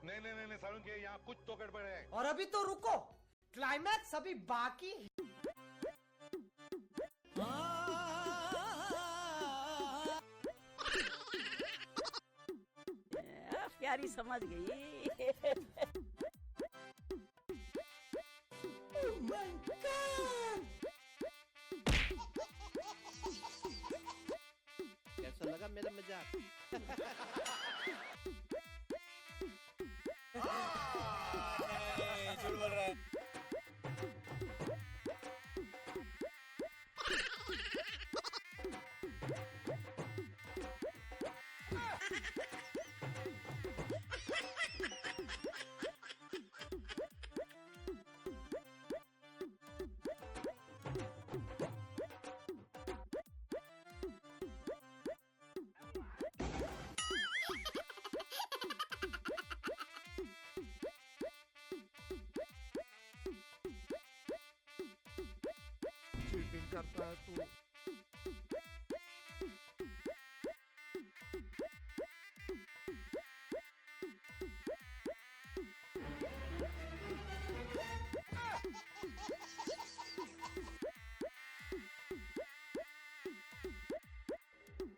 नहीं नहीं नहीं सारुण के यहाँ कुछ तो गड़बड़ है। और अभी तो रुको, क्लाइमैक्स अभी बाकी है। प्यारी समझ गई। Oh my God! कैसा लगा मेरा मजाक? झूठ बोल रहा है। चीटिंग करता है तू।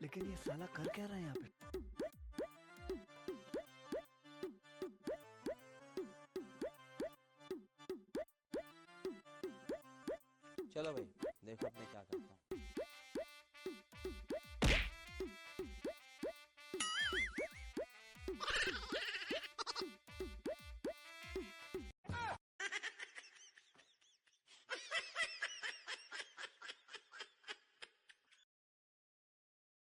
लेकिन ये साला कर क्या रहा है यहाँ पे?